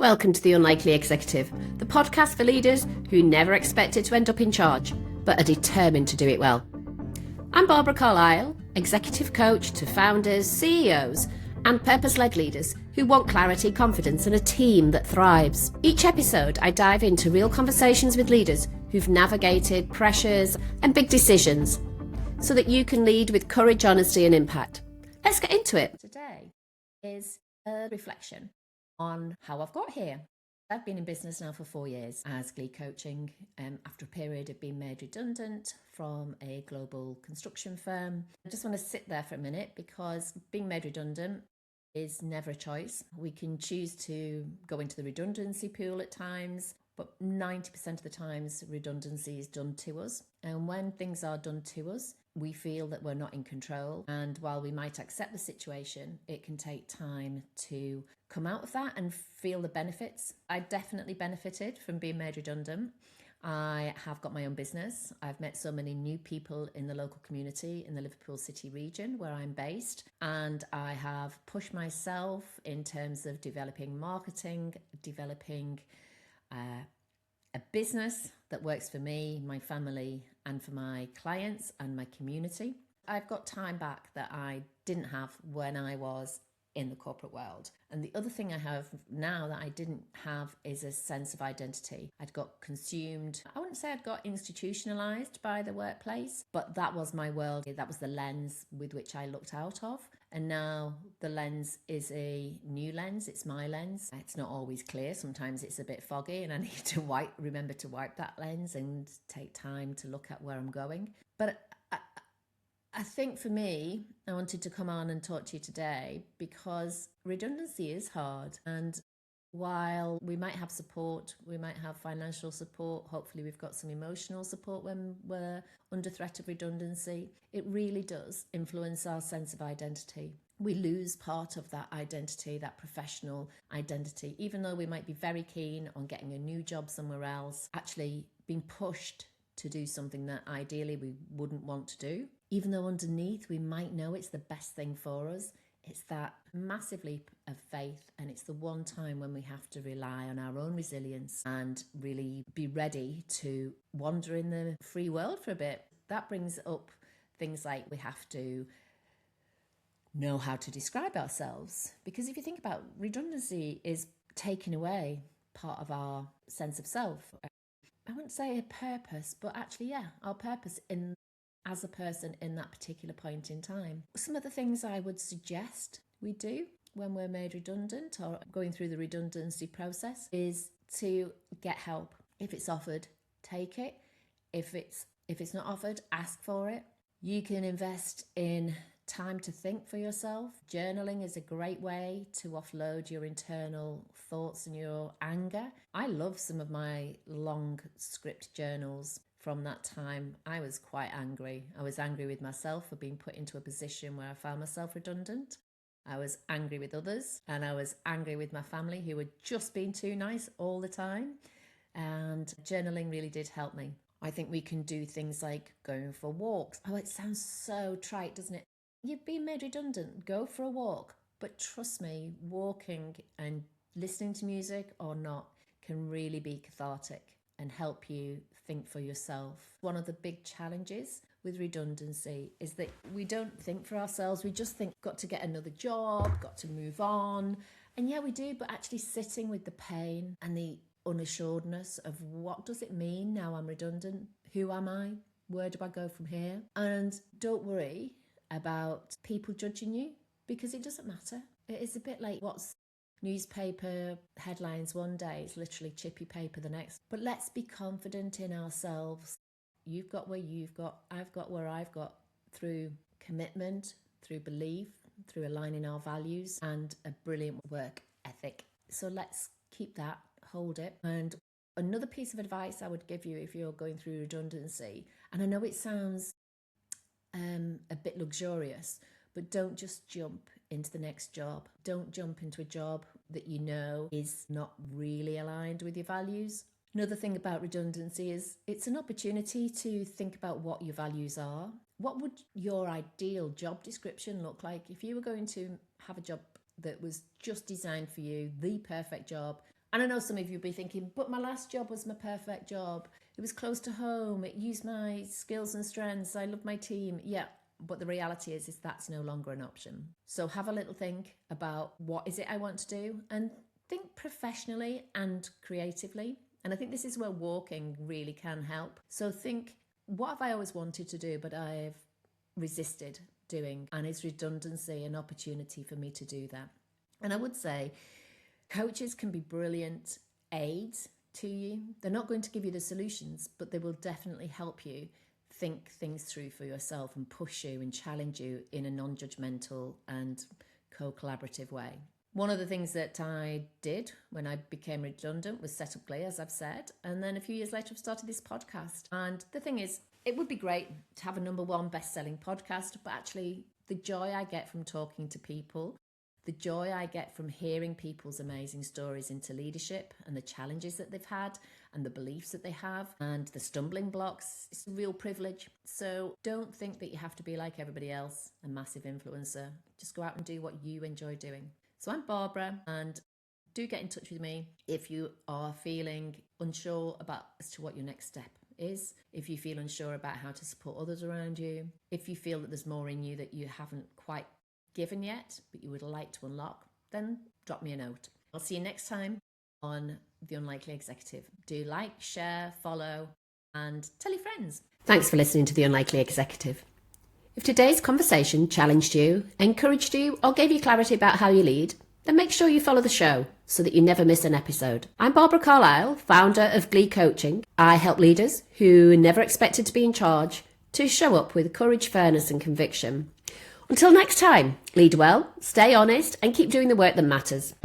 Welcome to The Unlikely Executive, the podcast for leaders who never expected to end up in charge, but are determined to do it well. I'm Barbra Carlisle, executive coach to founders, CEOs, and purpose-led leaders who want clarity, confidence, and a team that thrives. Each episode, I dive into real conversations with leaders who've navigated pressures and big decisions so that you can lead with courage, honesty, and impact. Let's get into it. Today is a reflection on how I've got here. I've been in business now for 4 years as Glee Coaching after a period of being made redundant from a global construction firm. I just want to sit there for a minute because being made redundant is never a choice. We can choose to go into the redundancy pool at times, but 90% of the times redundancy is done to us. And when things are done to us, we feel that we're not in control. And while we might accept the situation, it can take time to come out of that and feel the benefits. I definitely benefited from being made redundant. I have got my own business. I've met so many new people in the local community in the Liverpool City region where I'm based. And I have pushed myself in terms of developing marketing, developing a business that works for me, my family, and for my clients and my community. I've got time back that I didn't have when I was in the corporate world. And the other thing I have now that I didn't have is a sense of identity. I'd got consumed. I wouldn't say I'd got institutionalized by the workplace, but that was my world. That was the lens with which I looked out of. And now the lens is a new lens. It's my lens. It's not always clear. Sometimes it's a bit foggy and I need to remember to wipe that lens and take time to look at where I'm going. But I think for me, I wanted to come on and talk to you today because redundancy is hard. And while we might have support, we might have financial support, hopefully we've got some emotional support when we're under threat of redundancy, it really does influence our sense of identity. We lose part of that identity, that professional identity, even though we might be very keen on getting a new job somewhere else, actually being pushed to do something that ideally we wouldn't want to do. Even though underneath we might know it's the best thing for us, it's that massive leap of faith, and it's the one time when we have to rely on our own resilience and really be ready to wander in the free world for a bit. That brings up things like we have to know how to describe ourselves, because if you think about redundancy is taking away part of our sense of self. I wouldn't say a purpose, but actually, our purpose as a person in that particular point in time. Some of the things I would suggest we do when we're made redundant or going through the redundancy process is to get help. If it's offered, take it. If it's not offered, ask for it. You can invest in time to think for yourself. Journaling is a great way to offload your internal thoughts and your anger. I love some of my long script journals from that time. I was quite angry. I was angry with myself for being put into a position where I found myself redundant. I was angry with others, and I was angry with my family who were just being too nice all the time. And journaling really did help me. I think we can do things like going for walks. Oh, it sounds so trite, doesn't it? You've been made redundant, go for a walk. But trust me, walking and listening to music or not can really be cathartic and help you think for yourself. One of the big challenges with redundancy is that we don't think for ourselves. We just think, got to get another job, got to move on. And yeah, we do, but actually sitting with the pain and the unassuredness of what does it mean now I'm redundant? Who am I? Where do I go from here? And don't worry about people judging you, because it doesn't matter. It is a bit like what's newspaper headlines one day, it's literally chippy paper the next. But let's be confident in ourselves. You've got where you've got, I've got where I've got, through commitment, through belief, through aligning our values and a brilliant work ethic. So let's keep that, hold it. And another piece of advice I would give you if you're going through redundancy, and I know it sounds a bit luxurious, but don't just jump into the next job. Don't jump into a job that you know is not really aligned with your values. Another thing about redundancy is it's an opportunity to think about what your values are. What would your ideal job description look like if you were going to have a job that was just designed for you, the perfect job, And I know some of you will be thinking, but my last job was my perfect job. It was close to home. It used my skills and strengths. I love my team. Yeah, but the reality is that's no longer an option. So have a little think about what is it I want to do, and think professionally and creatively. And I think this is where walking really can help. So think, what have I always wanted to do, but I've resisted doing? And is redundancy an opportunity for me to do that? And I would say coaches can be brilliant aids to you. They're not going to give you the solutions, but they will definitely help you think things through for yourself and push you and challenge you in a non-judgmental and co-collaborative way. One of the things that I did when I became redundant was set up Glee, as I've said. And then a few years later, I've started this podcast. And the thing is, it would be great to have a #1 best-selling podcast, but actually the joy I get from talking to people, the joy I get from hearing people's amazing stories into leadership and the challenges that they've had and the beliefs that they have and the stumbling blocks, it's a real privilege. So don't think that you have to be like everybody else, a massive influencer. Just go out and do what you enjoy doing. So I'm Barbara, and do get in touch with me if you are feeling unsure as to what your next step is, if you feel unsure about how to support others around you, if you feel that there's more in you that you haven't quite given yet, but you would like to unlock, then drop me a note. I'll see you next time on The Unlikely Executive. Do like, share, follow, and tell your friends. Thanks for listening to The Unlikely Executive. If today's conversation challenged you, encouraged you, or gave you clarity about how you lead, then make sure you follow the show so that you never miss an episode. I'm Barbra Carlisle, founder of Glee Coaching. I help leaders who never expected to be in charge to show up with courage, fairness, and conviction. Until next time, lead well, stay honest, and keep doing the work that matters.